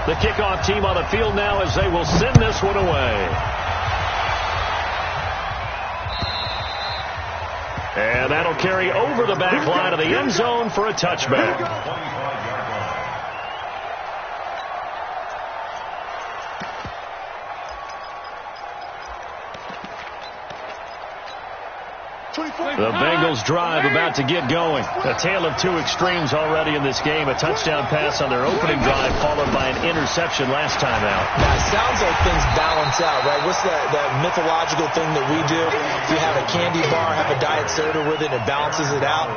The kickoff team on the field now as they will send this one away. And that'll carry over the back line of the end zone for a touchback. The Bengals drive about to get going. A tale of two extremes already in this game. A touchdown pass on their opening drive followed by an interception last time out. Now, it sounds like things balance out, right? What's that mythological thing that we do? If you have a candy bar, have a diet soda with it, it balances it out.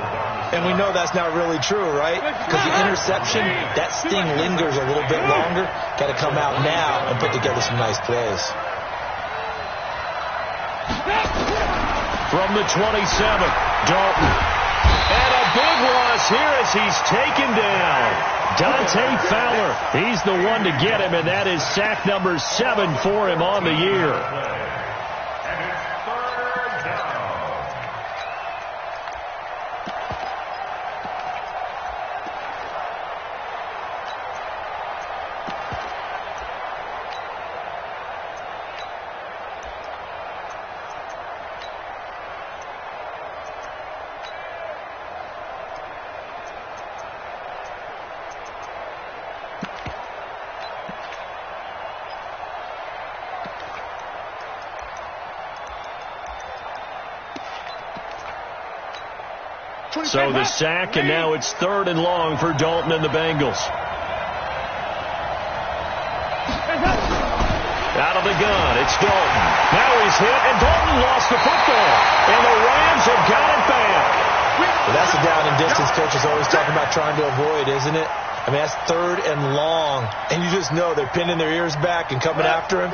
And we know that's not really true, right? Because the interception, that sting lingers a little bit longer. Got to come out now and put together some nice plays. From the 27, Dalton. And a big loss here as he's taken down. Dante Fowler. He's the one to get him, and that is sack number 7 for him on the year. So the sack, and now it's 3rd and long for Dalton and the Bengals. Out of the gun, it's Dalton. Now he's hit, and Dalton lost the football. And the Rams have got it back. Well, that's a down and distance coach is always talking about trying to avoid, isn't it? I mean, that's 3rd and long. And you just know they're pinning their ears back and coming after him.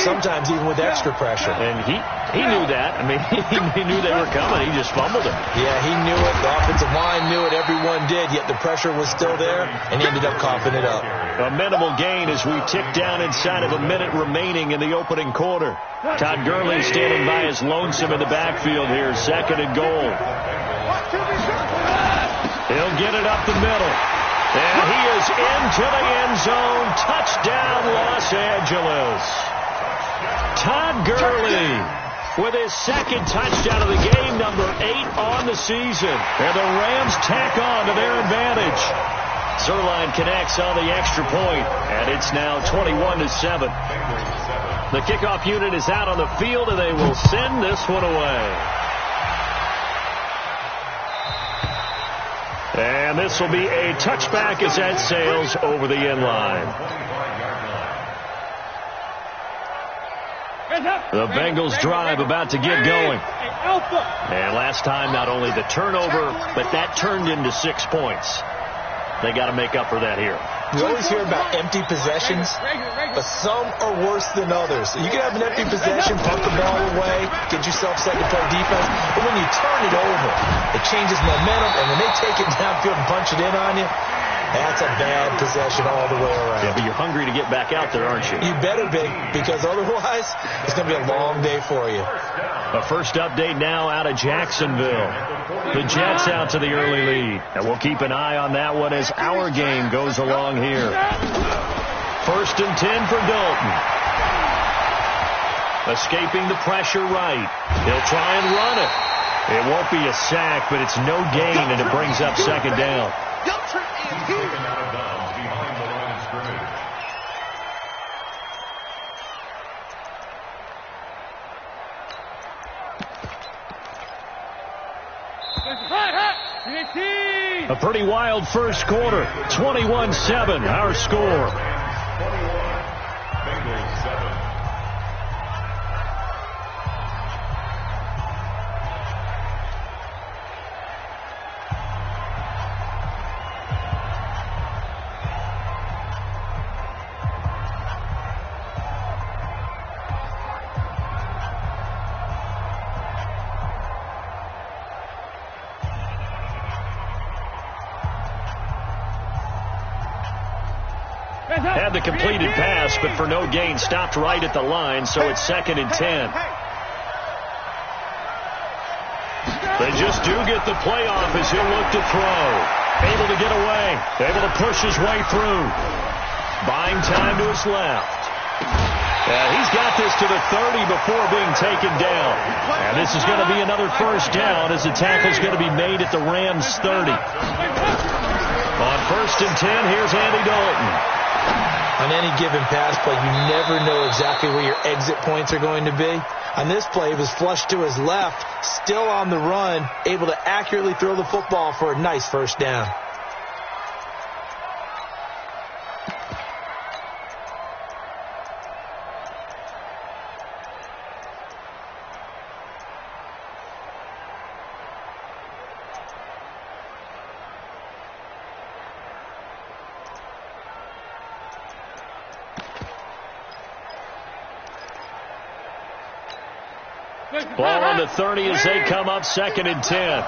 Sometimes even with extra pressure. And he knew that. I mean, he knew they were coming. He just fumbled it. Yeah, he knew it. The offensive line knew it. Everyone did. Yet the pressure was still there, and he ended up coughing it up. A minimal gain as we tick down inside of a minute remaining in the opening quarter. Todd Gurley standing by his lonesome in the backfield here. 2nd and goal. He'll get it up the middle. And he is into the end zone. Touchdown, Los Angeles. Todd Gurley with his 2nd touchdown of the game, number 8 on the season. And the Rams tack on to their advantage. Zuerlein connects on the extra point, and it's now 21-7. The kickoff unit is out on the field, and they will send this one away. And this will be a touchback as that sails over the end line. The Bengals drive about to get going. And last time, not only the turnover, but that turned into 6 points. They got to make up for that here. You always hear about empty possessions, but some are worse than others. You can have an empty possession, punt the ball away, get yourself set to play defense, but when you turn it over, it changes momentum, and when they take it downfield and punch it in on you, that's a bad possession all the way around. Yeah, but you're hungry to get back out there, aren't you? You better be, because otherwise, it's going to be a long day for you. A first update now out of Jacksonville. The Jets out to the early lead. And we'll keep an eye on that one as our game goes along here. 1st and 10 for Dalton. Escaping the pressure right. He'll try and run it. It won't be a sack, but it's no gain, and it brings up 2nd down. A pretty wild first quarter. 21-7, our score. Bengals 7. Had the completed pass, but for no gain, stopped right at the line, so it's 2nd and 10. They just do get the play off as he'll look to throw. Able to get away. Able to push his way through. Buying time to his left. He's got this to the 30 before being taken down. And this is going to be another first down as the tackle's going to be made at the Rams' 30. On 1st and 10, here's Andy Dalton. On any given pass play, you never know exactly where your exit points are going to be. On this play, it was flushed to his left, still on the run, able to accurately throw the football for a nice first down. Ball on the 30 as they come up 2nd and 10.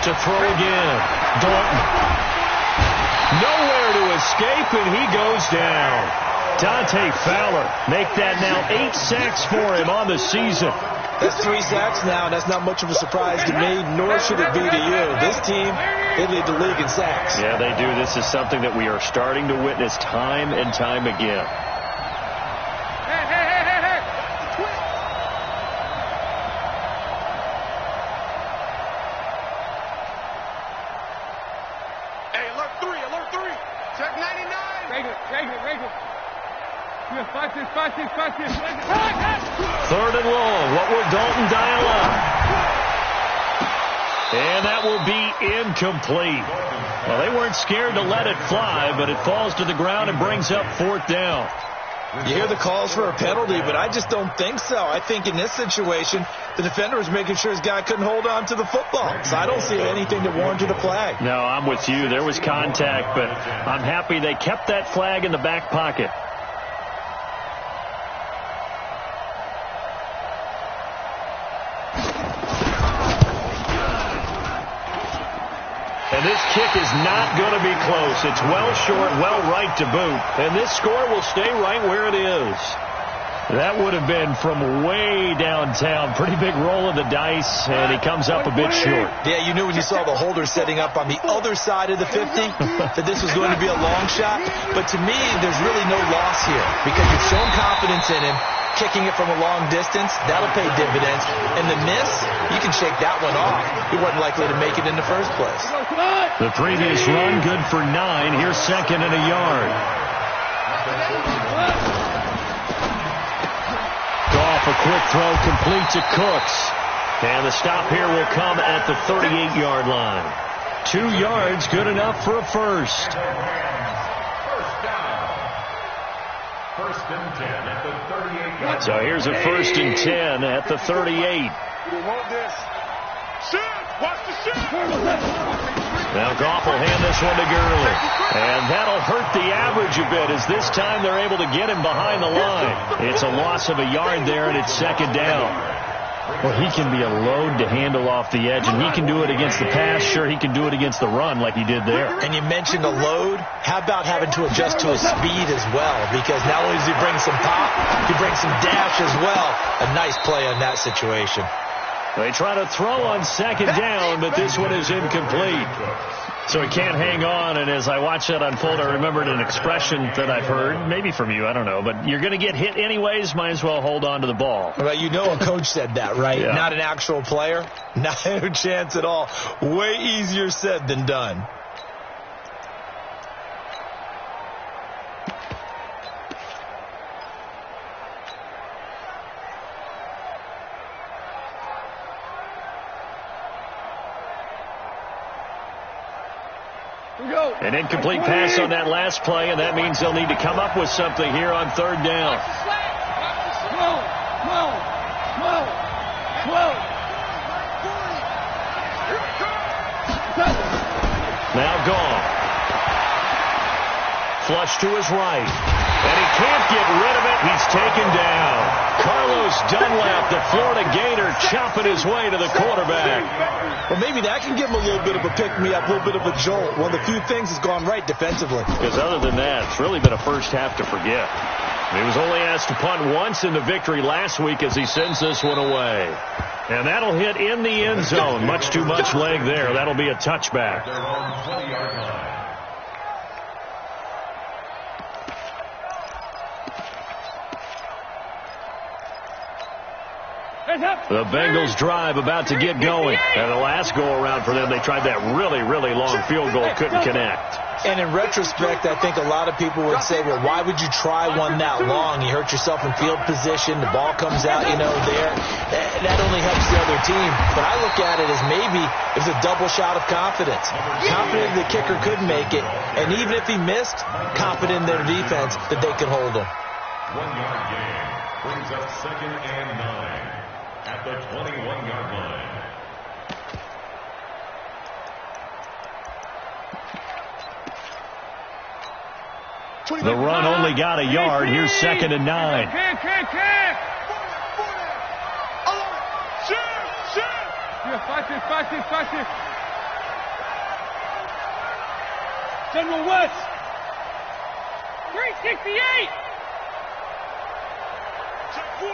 To throw again. Dalton. Nowhere to escape, and he goes down. Dante Fowler make that now 8 sacks for him on the season. That's 3 sacks now. That's not much of a surprise to me, nor should it be to you. This team, they lead the league in sacks. Yeah, they do. This is something that we are starting to witness time and time again. Third and long. What will Dalton dial up? And that will be incomplete. Well, they weren't scared to let it fly, but it falls to the ground and brings up 4th down. You hear the calls for a penalty, but I just don't think so. I think in this situation, the defender was making sure his guy couldn't hold on to the football. So I don't see anything that warranted a flag. No, I'm with you. There was contact, but I'm happy they kept that flag in the back pocket. And this kick is not going to be close. It's well short, well right to boot. And this score will stay right where it is. That would have been from way downtown. Pretty big roll of the dice, and he comes up a bit short. Yeah, you knew when you saw the holder setting up on the other side of the 50 that this was going to be a long shot. But to me, there's really no loss here because you've shown confidence in him. Kicking it from a long distance, that'll pay dividends. And the miss, you can shake that one off. He wasn't likely to make it in the first place. The previous run, good for 9. Here's 2nd and a yard. Goff, a quick throw, complete to Cooks. And the stop here will come at the 38-yard line. 2 yards, good enough for a first. So here's a 1st and 10 at the 38. Now Goff will hand this one to Gurley. And that'll hurt the average a bit as this time they're able to get him behind the line. It's a loss of a yard there, and it's 2nd down. Well, he can be a load to handle off the edge, and he can do it against the pass. Sure, he can do it against the run like he did there. And you mentioned a load. How about having to adjust to his speed as well? Because not only does he bring some pop, he brings some dash as well. A nice play on that situation. They try to throw on 2nd down, but this one is incomplete. So he can't hang on, and as I watch that unfold, I remembered an expression that I've heard, maybe from you, I don't know, but you're going to get hit anyways, might as well hold on to the ball. Well, you know a coach said that, right? Yeah. Not an actual player. Not a chance at all. Way easier said than done. An incomplete pass on that last play, and that means they'll need to come up with something here on 3rd down. Now Goff. Flush to his right. And he can't get rid of it. He's taken down. Carlos Dunlap, the Florida Gator, chopping his way to the quarterback. Well, maybe that can give him a little bit of a pick-me-up, a little bit of a jolt. One of the few things has gone right defensively. Because other than that, it's really been a first half to forget. He was only asked to punt once in the victory last week as he sends this one away. And that'll hit in the end zone. Much too much leg there. That'll be a touchback. The Bengals drive about to get going. And the last go-around for them, they tried that really, really long field goal, couldn't connect. And in retrospect, I think a lot of people would say, well, why would you try one that long? You hurt yourself in field position. The ball comes out, there. That only helps the other team. But I look at it as maybe it was a double shot of confidence. Confident the kicker could make it. And even if he missed, confident in their defense that they could hold him. 1-yard gain brings up 2nd and 9 at the 21-yard line. The run only got a yard. Here's 2nd and 9. General West. 368. Check 4.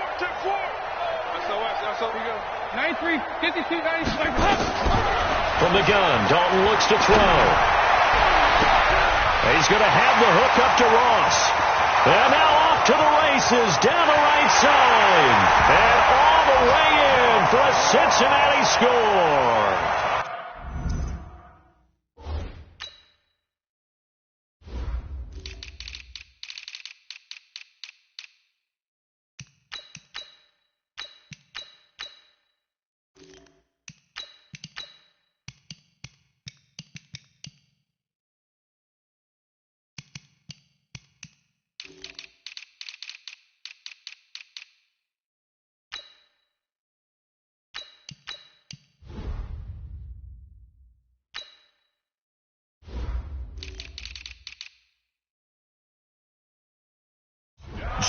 That's all we go. 93, 52, 96. From the gun, Dalton looks to throw. He's going to have the hook up to Ross. And now off to the races down the right side. And all the way in for a Cincinnati score.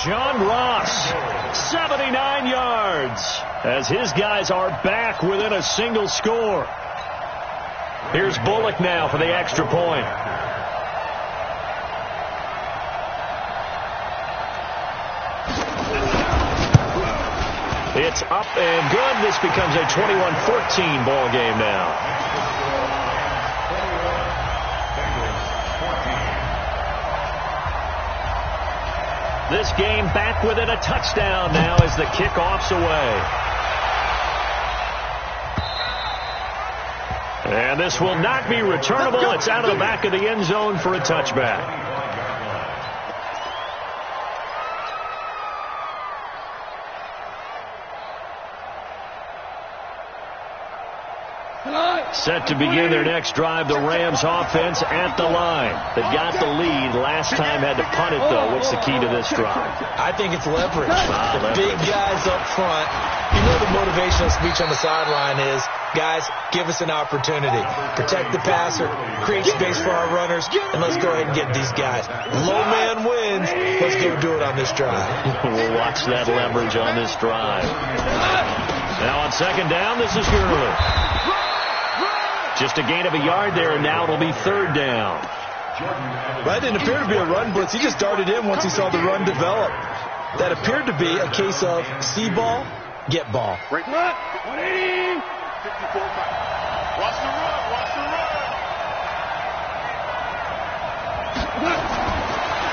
John Ross, 79 yards, as his guys are back within a single score. Here's Bullock now for the extra point. It's up and good. This becomes a 21-14 ball game now. This game back within a touchdown now as the kickoff's away. And this will not be returnable. It's out of the back of the end zone for a touchback. Set to begin their next drive, the Rams offense at the line. They got the lead. Last time had to punt it, though. What's the key to this drive? I think it's leverage. The big guys up front. You know the motivational speech on the sideline is, guys, give us an opportunity. Protect the passer, create space for our runners, and let's go ahead and get these guys. Low man wins. Let's go do it on this drive. We'll watch that leverage on this drive. Now on second down, this is Gurley. Just a gain of a yard there, and now it'll be third down. That didn't appear to be a run blitz. He just darted in once he saw the run develop. That appeared to be a case of see ball, get ball. Break run. 180. 54. Watch the run.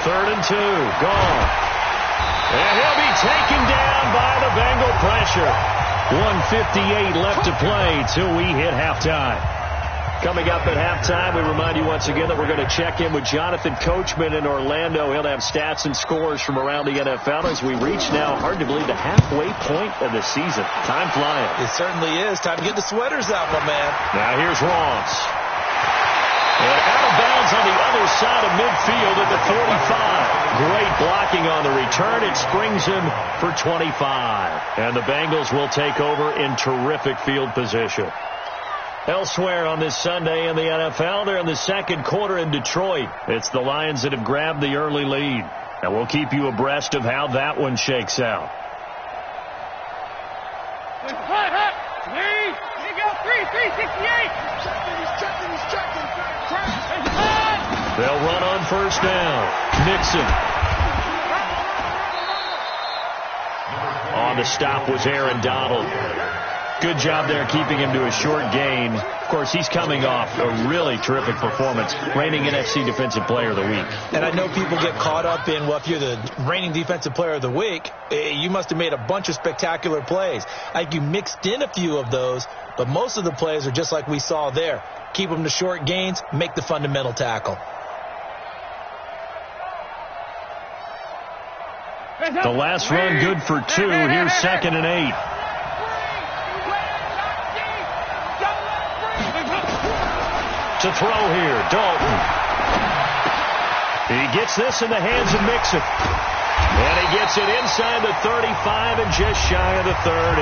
Third and 2. Gone. And he'll be taken down by the Bengal pressure. 1:58 left to play till we hit halftime. Coming up at halftime, we remind you once again that we're going to check in with Jonathan Coachman in Orlando. He'll have stats and scores from around the NFL as we reach now, hard to believe, the halfway point of the season. Time flying. It certainly is. Time to get the sweaters out, my man. Now here's Ross. And out of bounds on the other side of midfield at the 45. Great blocking on the return. It springs him for 25. And the Bengals will take over in terrific field position. Elsewhere on this Sunday in the NFL, they're in the second quarter in Detroit. It's the Lions that have grabbed the early lead. And we'll keep you abreast of how that one shakes out. Lee, he got 368. They'll run on first down. Nixon. On the stop was Aaron Donald. Good job there keeping him to a short gain. Of course, he's coming off a really terrific performance, reigning NFC Defensive Player of the Week. And I know people get caught up in, well, if you're the reigning Defensive Player of the Week, you must have made a bunch of spectacular plays. I think you mixed in a few of those, but most of the plays are just like we saw there. Keep them to short gains, make the fundamental tackle. The last run good for 2. Here's 2nd and 8. To throw here, Dalton. He gets this in the hands of Mixon. And he gets it inside the 35 and just shy of the 30.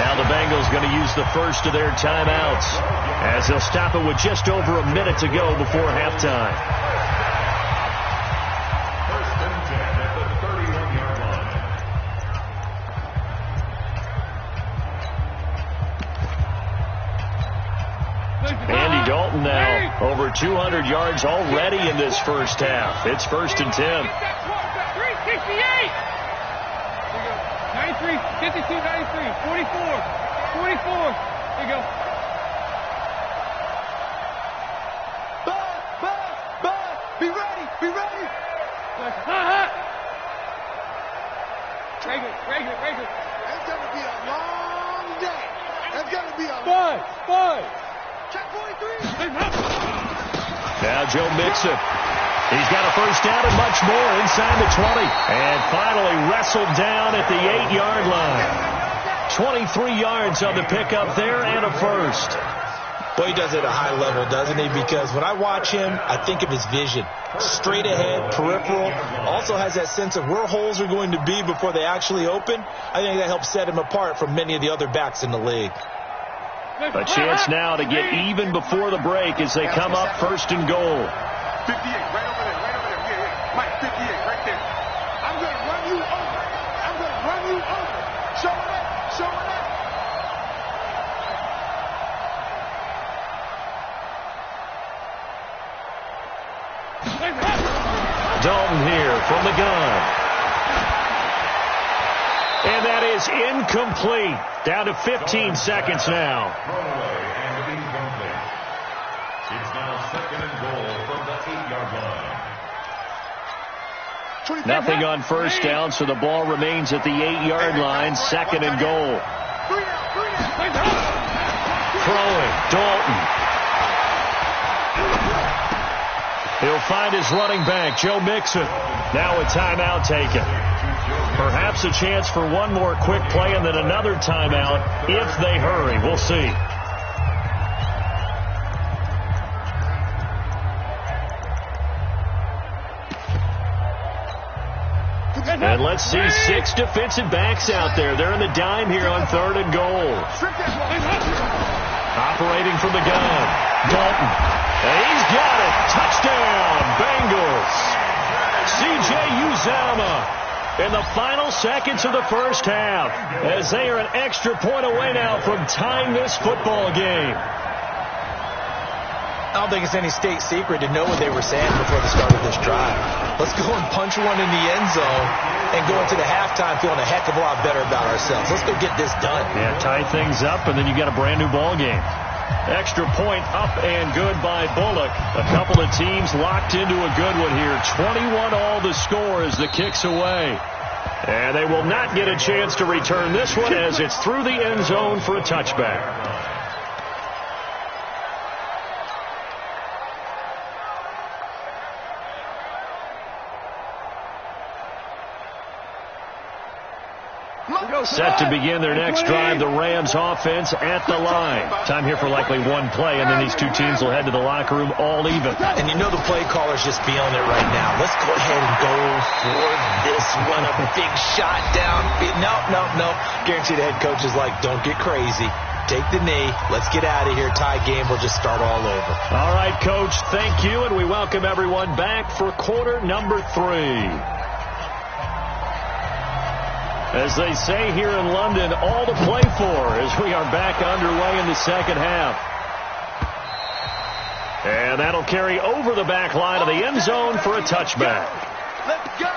Now the Bengals going to use the first of their timeouts as they'll stop it with just over a minute to go before halftime. First and 10 at the 31-yard line. Andy Dalton now over 200 yards already in this first half. It's 1st and 10. 93, 52, 93, 44. There you go. Bud, be ready. Regular. It's going to be a long day. It's going to be a Bud. check 43. Now Joe Mixon. He's got a first down and much more inside the 20. And finally wrestled down at the 8-yard line. 23 yards on the pickup there and a first. Boy, he does it at a high level, doesn't he? Because when I watch him, I think of his vision. Straight ahead, peripheral. Also has that sense of where holes are going to be before they actually open. I think that helps set him apart from many of the other backs in the league. A chance now to get even before the break as they come up 1st and goal. 58, right over there. Yeah. Mike, 58, right there. I'm going to run you over. Show it up. Dalton here from the gun. And that is incomplete. Down to 15 seconds now. Throwaway and incomplete. It's now 2nd and goal from the 8-yard line. Nothing on first down, so the ball remains at the 8-yard line. 2nd and goal. Throwing, Dalton. He'll find his running back, Joe Mixon. Now a timeout taken. Perhaps a chance for one more quick play and then another timeout if they hurry. We'll see. And let's see 6 defensive backs out there. They're in the dime here on 3rd and goal. Operating from the gun, Dalton. And he's got it. Touchdown, Bengals. C.J. Uzomah in the final seconds of the first half as they are an extra point away now from tying this football game. I don't think it's any state secret to know what they were saying before the start of this drive. Let's go and punch one in the end zone and go into the halftime feeling a heck of a lot better about ourselves. Let's go get this done. Yeah, tie things up, and then you got a brand new ball game. Extra point up and good by Bullock. A couple of teams locked into a good one here. 21 all the score as the kick's away. And they will not get a chance to return this one as it's through the end zone for a touchback. Set to begin their next drive, the Rams offense at the line. Time here for likely one play, and then these two teams will head to the locker room all even. And you know the play caller's just feeling it right now. Let's go ahead and go for this one. A big shot down. No. Guarantee the head coach is like, don't get crazy. Take the knee. Let's get out of here. Tie game. We'll just start all over. All right, Coach, thank you, and we welcome everyone back for quarter number 3. As they say here in London, all to play for as we are back underway in the second half. And that'll carry over the back line of the end zone for a touchback. Let's go.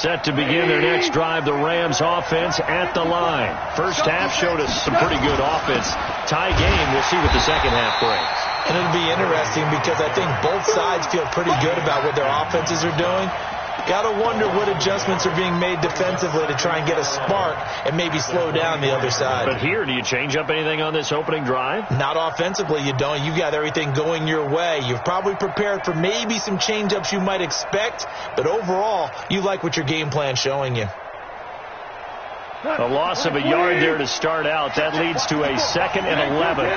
Set to begin their next drive, the Rams offense at the line. First half showed us some pretty good offense. Tie game, we'll see what the second half brings. And it'll be interesting because I think both sides feel pretty good about what their offenses are doing. Got to wonder what adjustments are being made defensively to try and get a spark and maybe slow down the other side. But here, do you change up anything on this opening drive? Not offensively, you don't. You've got everything going your way. You've probably prepared for maybe some change-ups you might expect, but overall, you like what your game plan's showing you. A loss of a yard there to start out. That leads to a 2nd and 11.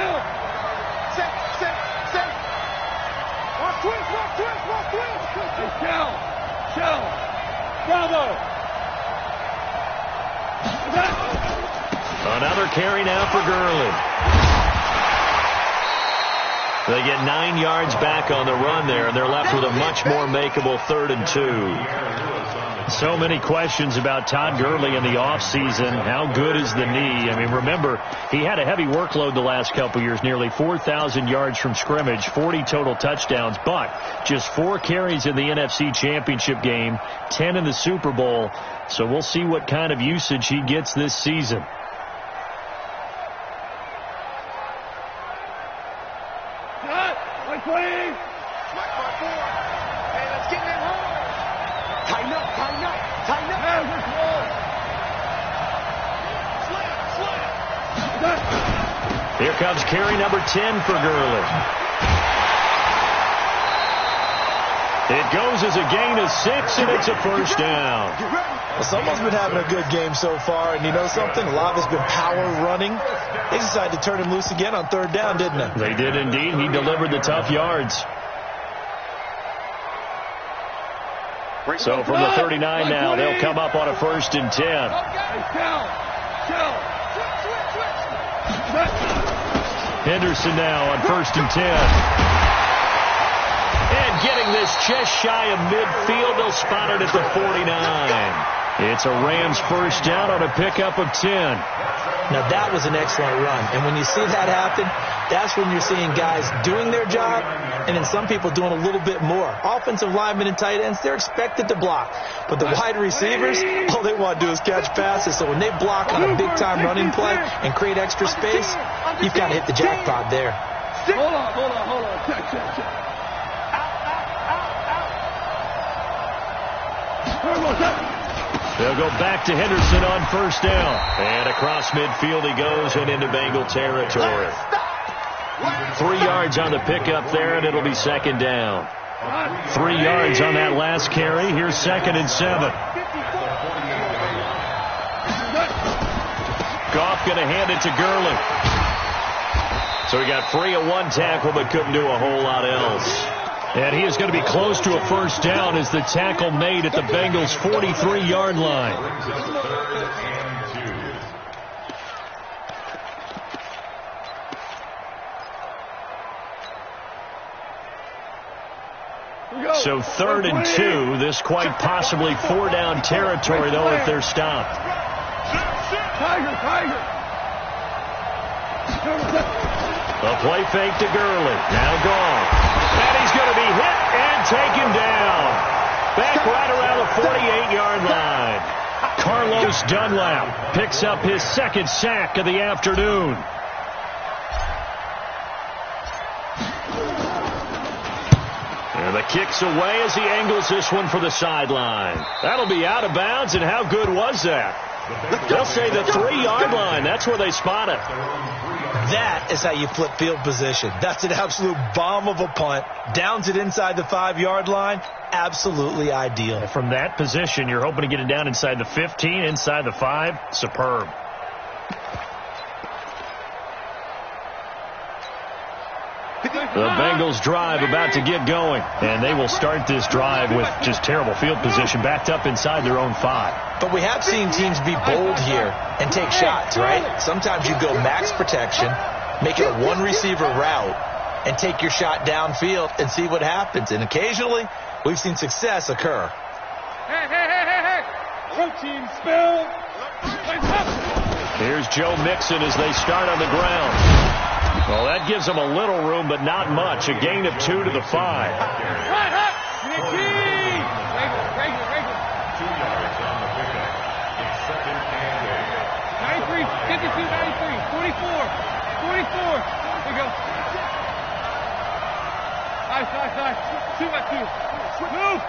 Bravo. Another carry now for Gurley. They get 9 yards back on the run there, and they're left with a much more makeable 3rd and 2. So many questions about Todd Gurley in the offseason. How good is the knee? I mean, remember, he had a heavy workload the last couple years, nearly 4,000 yards from scrimmage, 40 total touchdowns, but just 4 carries in the NFC Championship game, 10 in the Super Bowl. So we'll see what kind of usage he gets this season. Here comes carry number 10 for Gurley. It goes as a gain of 6, and it's a first down. Well, someone's been having a good game so far, and you know something? A lot of it's been power running. They decided to turn him loose again on 3rd down, didn't they? They did indeed. He delivered the tough yards. So from the 39 now, they'll come up on a 1st and 10. Henderson now on 1st and 10. And getting this just shy of midfield, they'll spot it at the 49. It's a Rams first down on a pickup of 10. Now that was an excellent run. And when you see that happen, that's when you're seeing guys doing their job and then some people doing a little bit more. Offensive linemen and tight ends, they're expected to block. But the wide receivers, all they want to do is catch passes. So when they block on a big-time running play and create extra space, you've got to hit the jackpot there. Hold on. Check. They'll go back to Henderson on 1st down. And across midfield he goes and into Bengal territory. 3 yards on the pickup there, and it'll be 2nd down. 3 yards on that last carry. Here's 2nd and 7. Goff going to hand it to Gurley. So he got free of 1 tackle but couldn't do a whole lot else. And he is going to be close to a first down as the tackle made at the Bengals' 43-yard line. So 3rd and 2. This quite possibly 4-down territory, though, if they're stopped. Tiger. A play fake to Gurley. Now gone. And he's going to be hit and taken down. Back right around the 48-yard line. Carlos Dunlap picks up his 2nd sack of the afternoon. And the kick's away as he angles this one for the sideline. That'll be out of bounds, and how good was that? They'll say the 3-yard line. That's where they spot it. That is how you flip field position. That's an absolute bomb of a punt. Downs it inside the 5-yard line. Absolutely ideal. From that position, you're hoping to get it down inside the 15, inside the 5. Superb. The Bengals drive about to get going, and they will start this drive with just terrible field position, backed up inside their own 5. But we have seen teams be bold here and take shots, right? Sometimes you go max protection, make it a 1-receiver route, and take your shot downfield and see what happens. And occasionally, we've seen success occur. Hey. Routine spill. Here's Joe Mixon as they start on the ground. Well, that gives them a little room, but not much. A gain of 2 to the 5. 92, 93, 44. 44. There you go. Nice. 2 by 2. Move.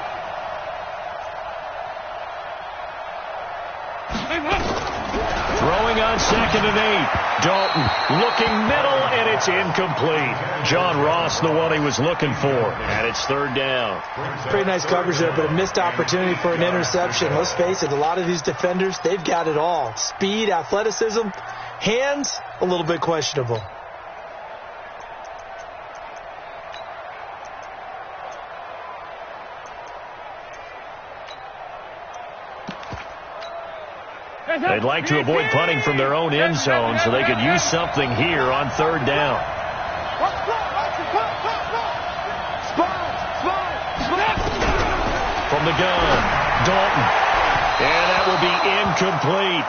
Throwing on 2nd and 8. Dalton looking middle, and it's incomplete. John Ross, the one he was looking for, and it's 3rd down. Pretty nice coverage there, but a missed opportunity for an interception. Let's face it, a lot of these defenders, they've got it all. Speed, athleticism, hands, a little bit questionable. They'd like to avoid punting from their own end zone so they could use something here on 3rd down. From the gun, Dalton. And that will be incomplete.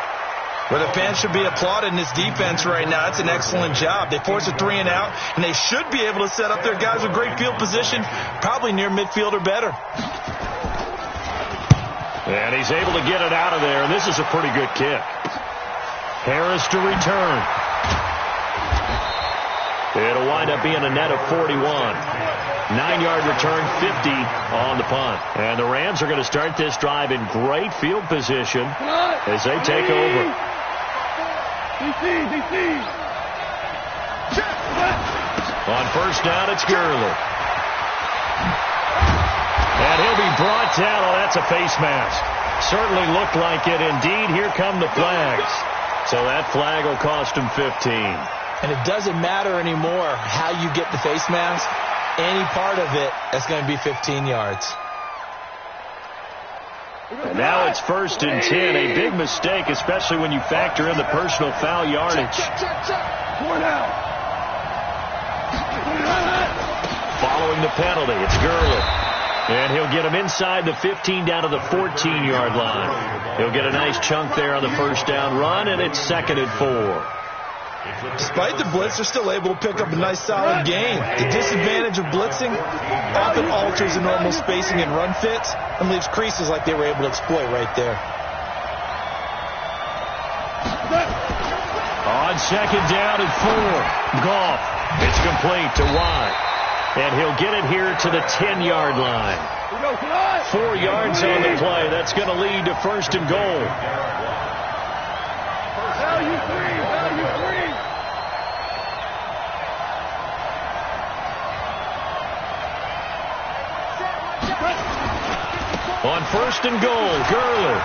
Well, the fans should be applauding this defense right now. It's an excellent job. They force a 3 and out, and they should be able to set up their guys with great field position, probably near midfield or better. And he's able to get it out of there, and this is a pretty good kick. Harris to return. It'll wind up being a net of 41. 9-yard return, 50 on the punt. And the Rams are going to start this drive in great field position as they take over. On 1st down, it's Gurley. And he'll be brought down. Oh, that's a face mask. Certainly looked like it. Indeed, here come the flags. So that flag will cost him 15. And it doesn't matter anymore how you get the face mask. Any part of it, that's going to be 15 yards. And now it's 1st and 10. A big mistake, especially when you factor in the personal foul yardage. Following the penalty, it's Gurley. And he'll get him inside the 15 down to the 14-yard line. He'll get a nice chunk there on the 1st down run, and it's 2nd and 4. Despite the blitz, they're still able to pick up a nice solid gain. The disadvantage of blitzing often alters the normal spacing and run fits and leaves creases like they were able to exploit right there. On 2nd down and 4. Goff. It's complete to Watt. And he'll get it here to the 10-yard line. 4 yards on the play. That's going to lead to 1st and goal. Value three. On 1st and goal, Gurley.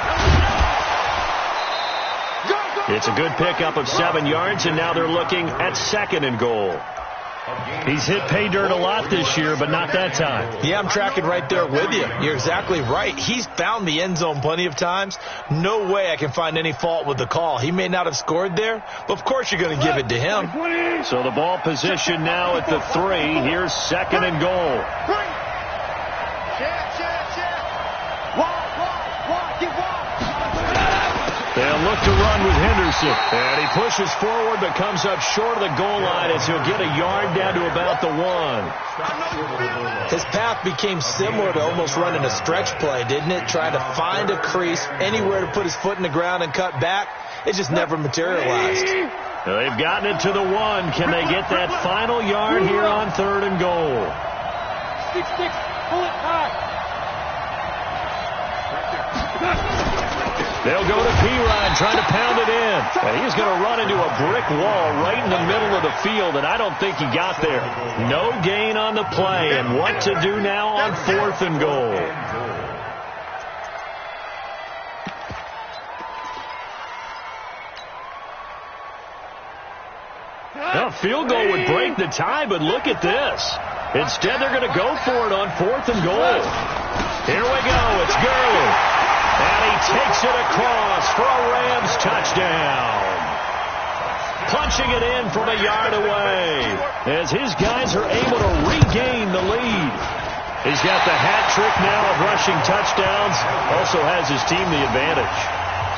It's a good pickup of 7 yards, and now they're looking at 2nd and goal. He's hit pay dirt a lot this year, but not that time. Yeah, I'm tracking right there with you. You're exactly right. He's found the end zone plenty of times. No way I can find any fault with the call. He may not have scored there, but of course you're going to give it to him. So the ball position now at the 3. Here's 2nd and goal. They'll look to run with Henderson. And he pushes forward but comes up short of the goal line as he'll get a yard down to about the 1. His path became similar to almost running a stretch play, didn't it? Trying to find a crease, anywhere to put his foot in the ground and cut back. It just never materialized. Well, they've gotten it to the 1. Can they get that final yard here on 3rd and goal? 6-6, pull it high. They'll go to P-Rod trying to pound it in. And he's going to run into a brick wall right in the middle of the field, and I don't think he got there. No gain on the play, and what to do now on 4th and goal. Well, field goal would break the tie, but look at this. Instead, they're going to go for it on 4th and goal. Here we go. It's Gurley. And he takes it across for a Rams touchdown. Punching it in from a yard away as his guys are able to regain the lead. He's got the hat trick now of rushing touchdowns. Also has his team the advantage.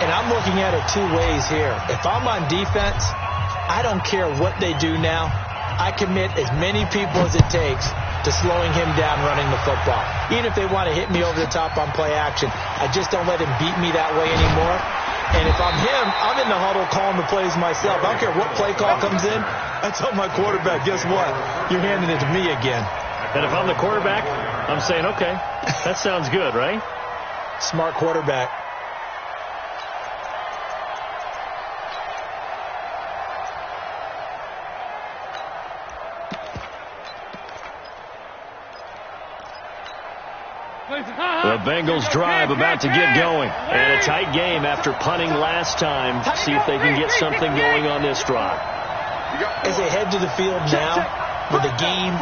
And I'm looking at it 2 ways here. If I'm on defense, I don't care what they do now. I commit as many people as it takes to slowing him down running the football. Even if they want to hit me over the top on play action, I just don't let him beat me that way anymore. And if I'm him, I'm in the huddle calling the plays myself. I don't care what play call comes in. I tell my quarterback, guess what? You're handing it to me again. And if I'm the quarterback, I'm saying, okay, that sounds good, right? Smart quarterback. The Bengals drive about to get going. And a tight game after punting last time. See if they can get something going on this drive. As they head to the field now, with the game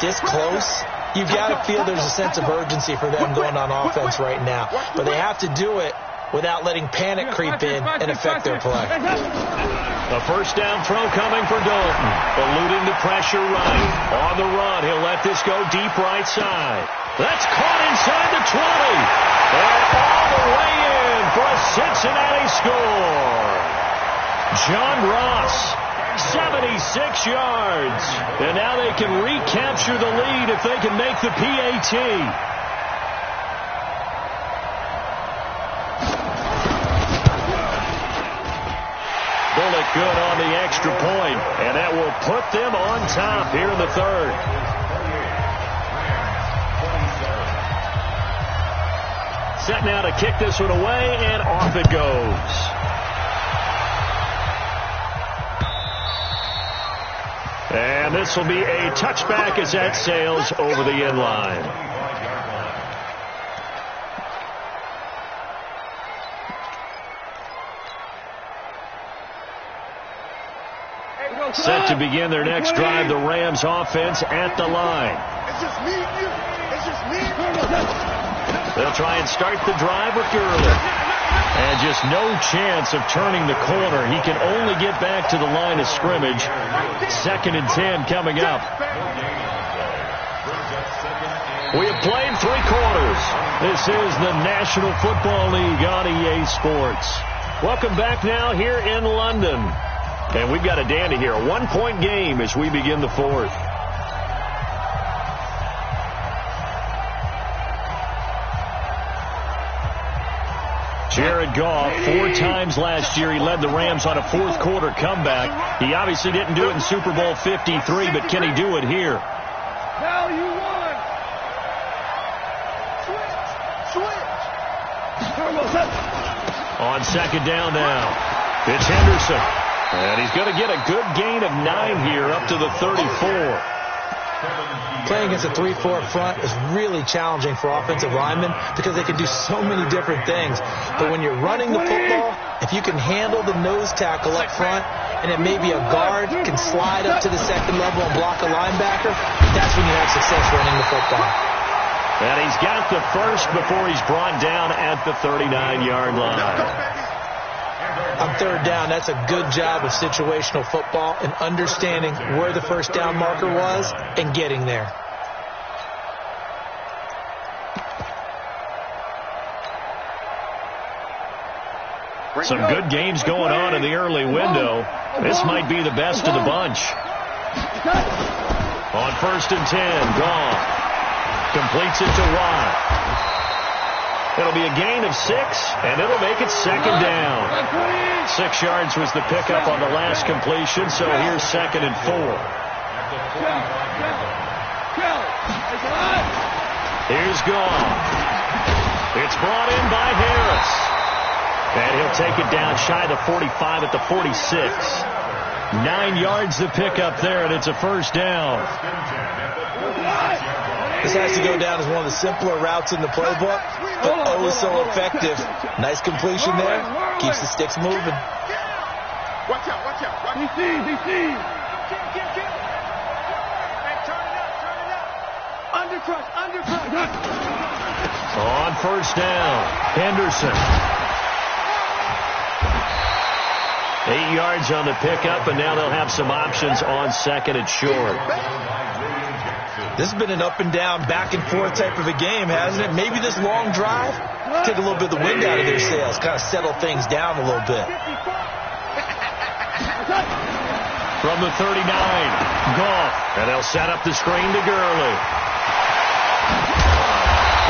this close, you've got to feel there's a sense of urgency for them going on offense right now. But they have to do it without letting panic creep in and affect their play. A first down throw coming for Dalton. Eluding the pressure right. On the run, he'll let this go deep right side. That's caught inside the 20. And all the way in for a Cincinnati score. John Ross, 76 yards. And now they can recapture the lead if they can make the PAT. Bullock good on the extra point, and that will put them on top here in the third. Set now to kick this one away, and off it goes. And this will be a touchback as that sails over the end line. Set to begin their next drive, the Rams offense at the line. It's just me and you. It's just me and you. They'll try and start the drive with Gurley. And just no chance of turning the corner. He can only get back to the line of scrimmage. 2nd and 10 coming up. We have played 3 quarters. This is the National Football League on EA Sports. Welcome back now here in London. And we've got a dandy here. A 1-point game as we begin the 4th. Jared Goff, 4 times last year, he led the Rams on a 4th quarter comeback. He obviously didn't do it in Super Bowl 53, but can he do it here? Now you won. Switch. On 2nd down now, it's Henderson. And he's going to get a good gain of 9 here up to the 34. Playing against a 3-4 front is really challenging for offensive linemen because they can do so many different things. But when you're running the football, if you can handle the nose tackle up front and then maybe a guard can slide up to the 2nd level and block a linebacker, that's when you have success running the football. And he's got the first before he's brought down at the 39-yard line. On 3rd down, that's a good job of situational football and understanding where the first down marker was and getting there. Some good games going on in the early window. This might be the best of the bunch. On 1st and 10, Goff completes it to Watt. It'll be a gain of 6, and it'll make it 2nd down. 6 yards was the pickup on the last completion, so here's 2nd and 4. Here's Goff. It's brought in by Harris. And he'll take it down shy of the 45 at the 46. 9 yards the pickup there, and it's a first down. This has to go down as one of the simpler routes in the playbook, but oh so effective. Nice completion there. Keeps the sticks moving. Watch out, watch out. DC. Hey, turn it up. Undercut. On 1st down, Henderson. 8 yards on the pickup, and now they'll have some options on 2nd and short. This has been an up and down, back and forth type of a game, hasn't it? Maybe this long drive take a little bit of the wind out of their sails, kind of settle things down a little bit. From the 39, Goff, and they'll set up the screen to Gurley.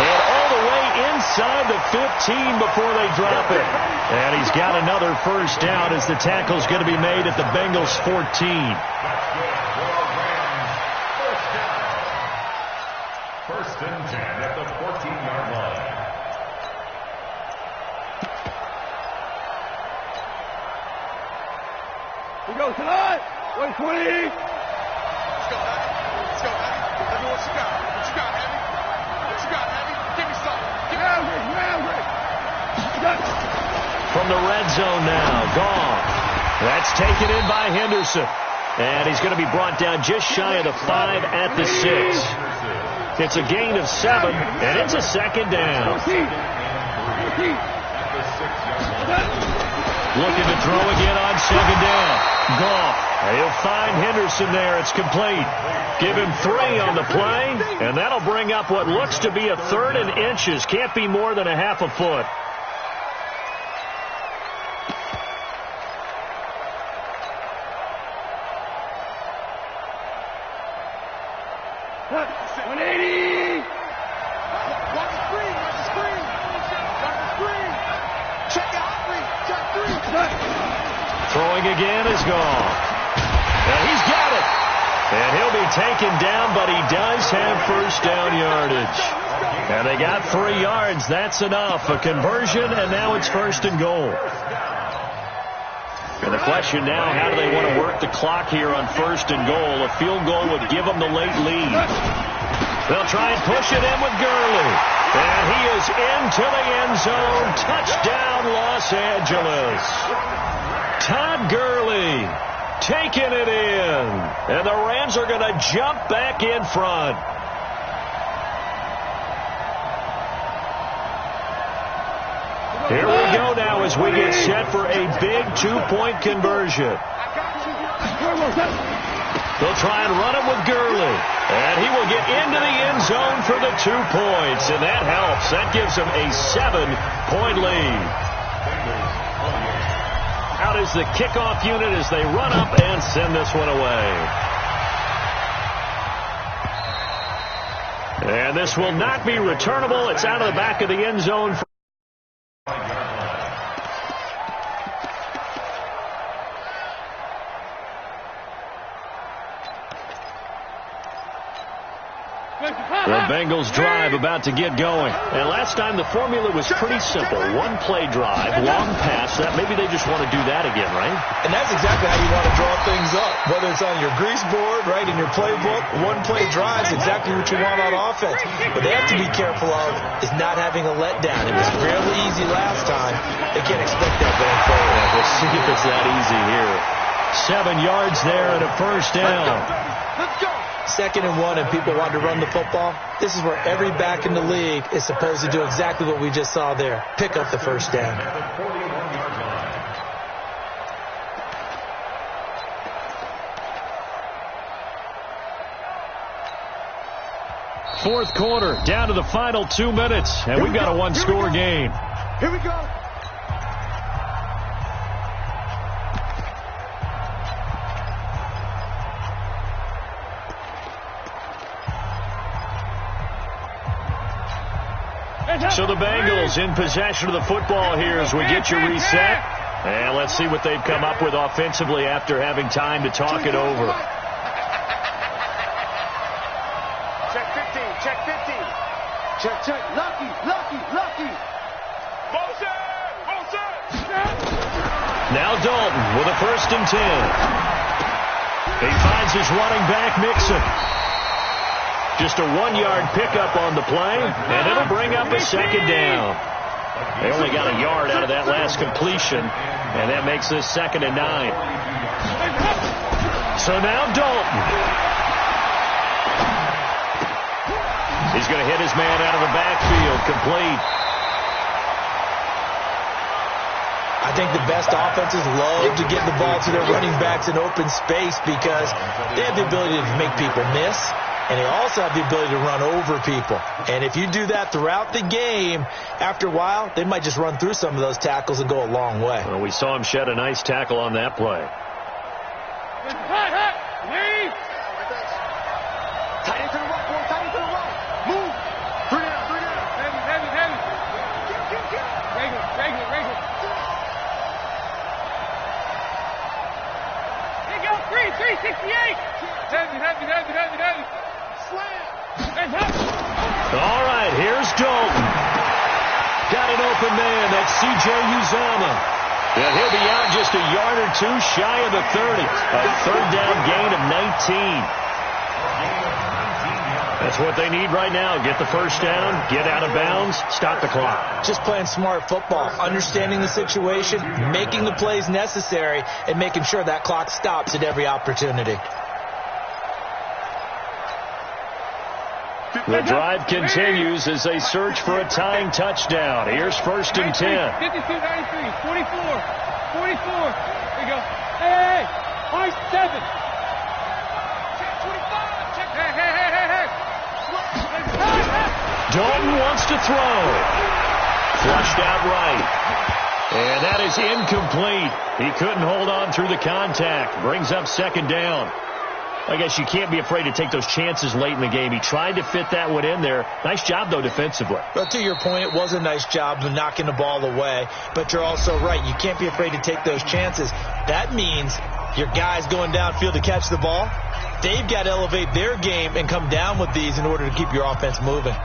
And all the way inside the 15 before they drop it. And he's got another first down as the tackle's going to be made at the Bengals 14. First and 10 at the 14-yard line. We go tonight. 120. Let's go, Heavy. Let's go, Heavy. Let me what you got. What you got, Heavy? What you got, Heavy? Give me something. Give me From the red zone now. Gone. That's taken in by Henderson. And he's going to be brought down just shy of the 5 at the 6. It's a gain of 7, and it's a second down. Looking to throw again on second down. Goff. He'll find Henderson there. It's complete. Give him 3 on the play, and that'll bring up what looks to be a 3rd and inches. Can't be more than a half a foot. Throwing again is gone. And he's got it. And he'll be taken down, but he does have first down yardage. And they got 3 yards. That's enough. A conversion, and now it's first and goal. And the question now, how do they want to work the clock here on first and goal? A field goal would give them the late lead. They'll try and push it in with Gurley. And he is into the end zone. Touchdown, Los Angeles. Todd Gurley taking it in. And the Rams are going to jump back in front. Here we go now as we get set for a big 2-point conversion. They'll try and run it with Gurley. And he will get into the end zone for the 2 points. And that helps. That gives him a 7-point lead. Out is the kickoff unit as they run up and send this one away. And this will not be returnable. It's out of the back of the end zone. The Bengals drive about to get going. And last time the formula was pretty simple. 1-play drive, long pass. That maybe they just want to do that again, right? And that's exactly how you want to draw things up. Whether it's on your grease board, right, in your playbook, 1-play drive is exactly what you want on offense. What they have to be careful of is not having a letdown. It was fairly easy last time. They can't expect that going forward. Yeah, we'll see if it's that easy here. 7 yards there and a first down. Let's go. 2nd and 1 and people want to run the football. This is where every back in the league is supposed to do exactly what we just saw there. Pick up the first down. Fourth quarter, down to the final 2 minutes, and we've got a 1-score game. Here we go. So the Bengals in possession of the football here as we get you reset. And let's see what they've come up with offensively after having time to talk it over. Check 15. Check 15. Check. Lucky. Motion. Now Dalton with a 1st and 10. He finds his running back, Mixon. Just a 1-yard pickup on the play, and it'll bring up a 2nd down. They only got a yard out of that last completion, and that makes this 2nd and 9. So now Dalton. He's going to hit his man out of the backfield, complete. I think the best offenses love to get the ball to their running backs in open space because they have the ability to make people miss. And they also have the ability to run over people. And if you do that throughout the game, after a while, they might just run through some of those tackles and go a long way. Well, we saw him shed a nice tackle on that play. Tight into the right, boy. Tight into the right. Move. 3 down. Heavy. 368. Heavy. Slam. All right, here's Dalton. Got an open man. That's C.J. Uzomah. And he'll be out just a yard or two shy of the 30. A third down gain of 19. That's what they need right now. Get the first down, get out of bounds, stop the clock. Just playing smart football, understanding the situation, making the plays necessary, and making sure that clock stops at every opportunity. The drive continues as they search for a tying touchdown. Here's 1st and 10. 52-93, 44. There you go. Hey, 7. Hey. Dalton wants to throw. Flushed out right. And that is incomplete. He couldn't hold on through the contact. Brings up 2nd down. I guess you can't be afraid to take those chances late in the game. He tried to fit that one in there. Nice job, though, defensively. But to your point, it was a nice job of knocking the ball away. But you're also right. You can't be afraid to take those chances. That means your guys going downfield to catch the ball, they've got to elevate their game and come down with these in order to keep your offense moving.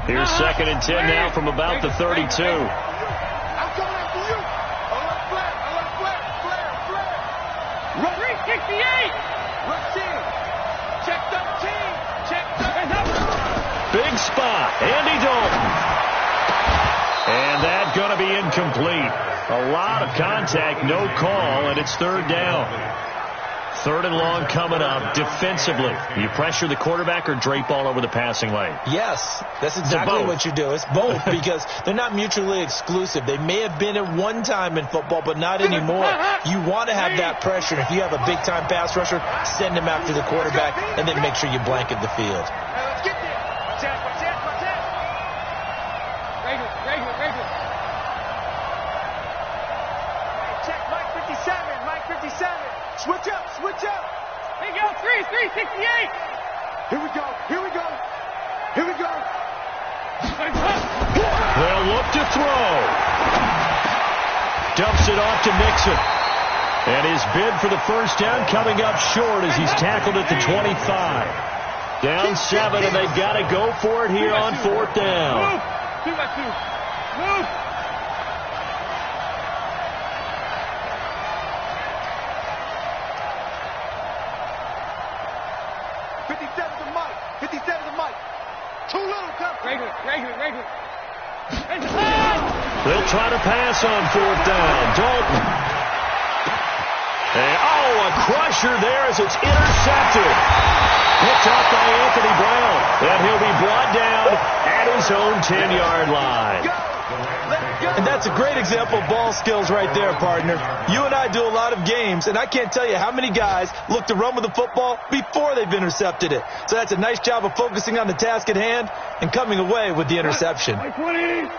Here's 2nd and 10 now from about the 32. I'm coming after you. Flare. Rush 368. Rush in. Check 13. Big spot. Andy Dalton. And that's going to be incomplete. A lot of contact, no call, and it's 3rd down. 3rd and long coming up. Defensively, you pressure the quarterback or drape all over the passing lane? Yes, that's exactly what you do. It's both because they're not mutually exclusive. They may have been at one time in football, but not anymore. You want to have that pressure. If you have a big-time pass rusher, send him after the quarterback, and then make sure you blanket the field. Let's get there. Watch out. Regular. Check Mike 57. Switch up. There you go. 368. Here we go. They'll look to throw. Dumps it off to Mixon. And his bid for the first down coming up short as he's tackled at the 25. Down 7, and they've got to go for it here on 4th down. Move. 2 by 2. Move. Regular. They'll try to pass on 4th down. Dalton. And, a crusher there as it's intercepted. Picked off by Anthony Brown. And he'll be brought down at his own 10-yard line. And that's a great example of ball skills right there, partner. You and I do a lot of games, and I can't tell you how many guys look to run with the football before they've intercepted it. So that's a nice job of focusing on the task at hand and coming away with the interception.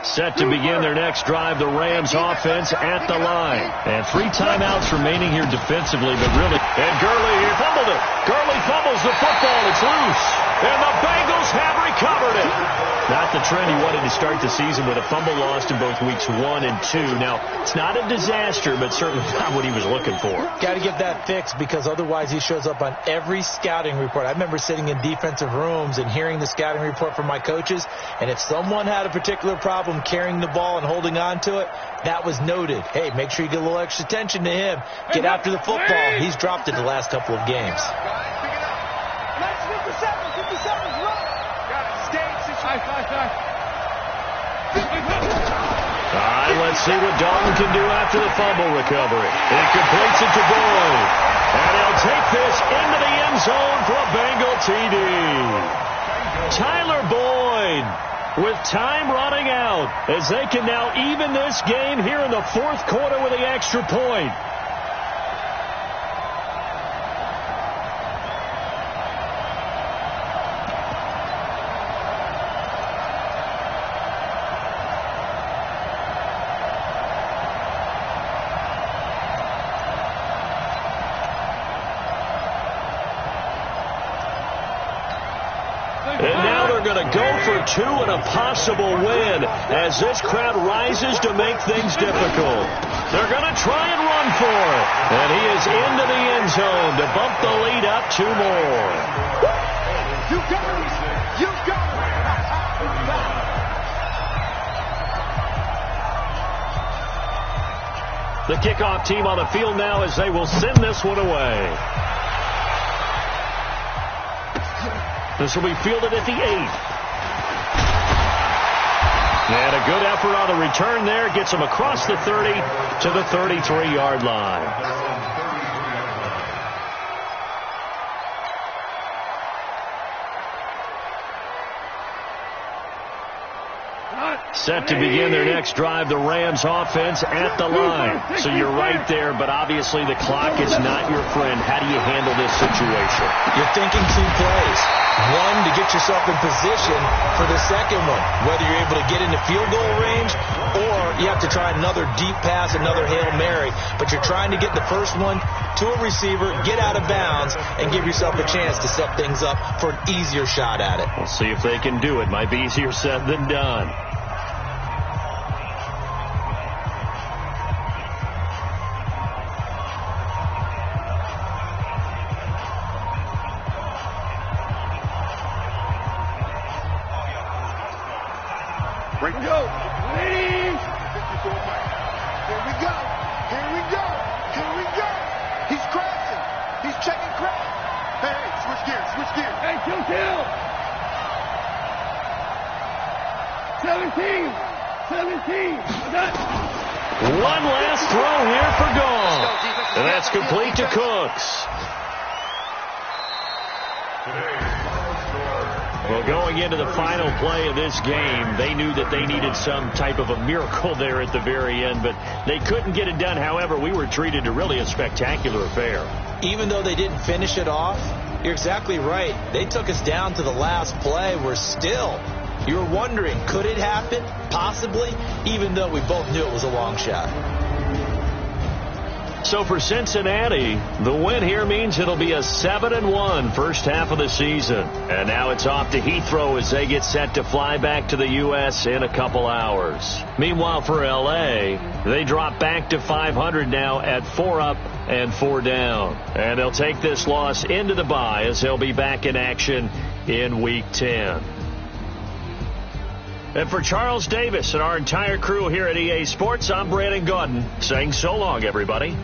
Set to begin their next drive, the Rams offense at the line. And 3 timeouts remaining here defensively, but really. And Gurley here fumbled it. Gurley fumbles the football. It's loose. And the Bengals have recovered it. Not the trend he wanted to start the season with a fumble lost in both weeks 1 and 2. Now, it's not a disaster, but certainly not what he was looking for. Got to get that fixed because otherwise he shows up on every scouting report. I remember sitting in defensive rooms and hearing the scouting report from my coaches, and if someone had a particular problem carrying the ball and holding on to it, that was noted. Hey, make sure you get a little extra attention to him. Get after the football. He's dropped it the last couple of games. Nice 57's right. Got it. Stay. All right, let's see what Dalton can do after the fumble recovery. He completes it to Boyd. And he'll take this into the end zone for a Bengal TD. Tyler Boyd with time running out as they can now even this game here in the 4th quarter with the extra point. And now they're they're going to go for two and a possible win as this crowd rises to make things difficult. They're going to try and run for it. And he is into the end zone to bump the lead up 2 more. You got it. You got it. The kickoff team on the field now as they will send this one away. This will be fielded at the 8. And a good effort on the return there. Gets him across the 30 to the 33-yard line. Set to begin their next drive, the Rams offense at the line. So you're right there, but obviously the clock is not your friend. How do you handle this situation? You're thinking 2 plays. One, to get yourself in position for the second one, whether you're able to get into field goal range or you have to try another deep pass, another Hail Mary. But you're trying to get the first one to a receiver, get out of bounds, and give yourself a chance to set things up for an easier shot at it. We'll see if they can do it. Might be easier said than done. Break it up. Here we go. Here we go. Here we go. He's crashing. He's checking crash. Hey, switch gears. Switch gears. Hey, kill. 17. One last throw here for Goff. And that's complete to Cooks. Well, going into the final play of this game, they knew that they needed some type of a miracle there at the very end, but they couldn't get it done. However, we were treated to really a spectacular affair. Even though they didn't finish it off, you're exactly right. They took us down to the last play. We're still, you were wondering, could it happen? Possibly, even though we both knew it was a long shot. So for Cincinnati, the win here means it'll be a 7-1 first half of the season. And now it's off to Heathrow as they get set to fly back to the U.S. in a couple hours. Meanwhile, for L.A., they drop back to 500 now at 4 up and 4 down. And they'll take this loss into the bye as they'll be back in action in Week 10. And for Charles Davis and our entire crew here at EA Sports, I'm Brandon Gaudin saying so long, everybody.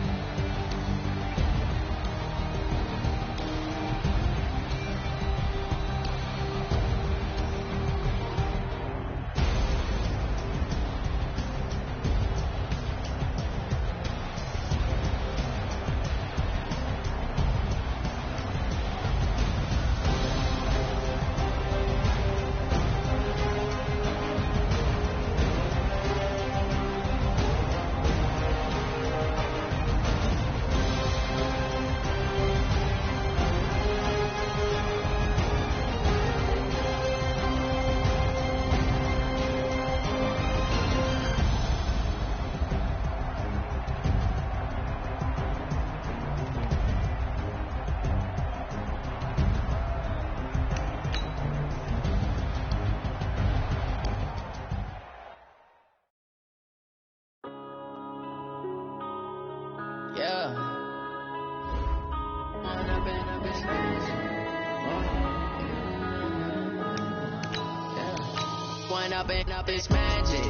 Up is magic.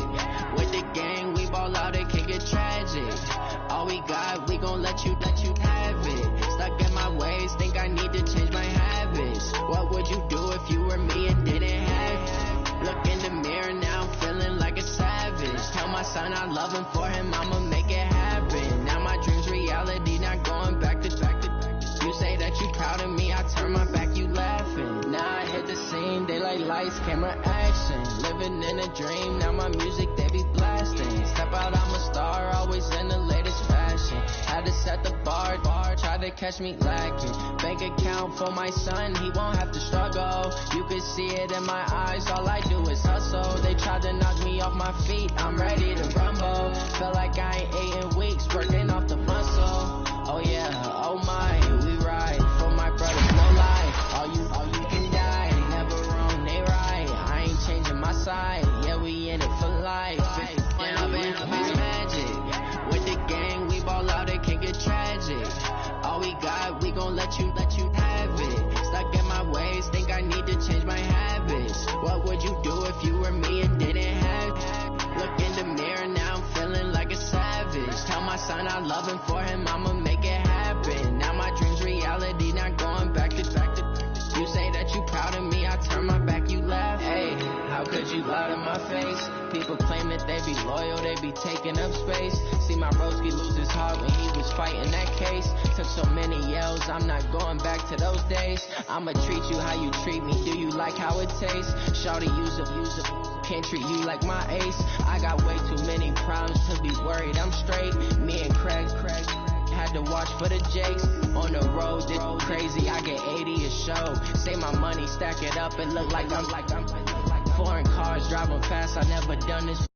With the gang, we ball out, it can get tragic. All we got, we gon' let you have it. Stuck in my ways, think I need to change my habits. What would you do if you were me and didn't have it? Look in the mirror now, I'm feeling like a savage. Tell my son I love him, for him I'ma make it happen. Now my dream's reality, not going back to. You say that you proud of me, I turn my back, you laughing. Now I hit the scene, they like lights, camera, action. Living in a dream, now my music, they be blasting. Step out, I'm a star, always in the latest fashion. Had to set the bar, try to catch me lacking. Bank account for my son, he won't have to struggle. You can see it in my eyes, all I do is hustle. They tried to knock me off my feet, I'm ready to rumble. Feel like I ain't ate in weeks, working off the muscle. Oh yeah, oh my, we ride for my brothers, no lie. All you can die, never wrong, they right. losing for him, I'ma make it happen. Now my dream's reality, not going back to. You say that you proud of me, I turn my back, you laugh. Hey, how could you lie to my face? People claim that they be loyal, they be taking up space. See my broski lose his heart when he was fighting that case. Took so many yells, I'm not going back to those days. I'ma treat you how you treat me, do you like how it tastes? Shawty, use up, can't treat you like my ace. I got way too many problems to be worried, I'm straight. Me and Craig had to watch for the Jakes. On the road, it's crazy, I get 80 a show. Say my money, stack it up, and look like I'm foreign cars driving fast, I never done this.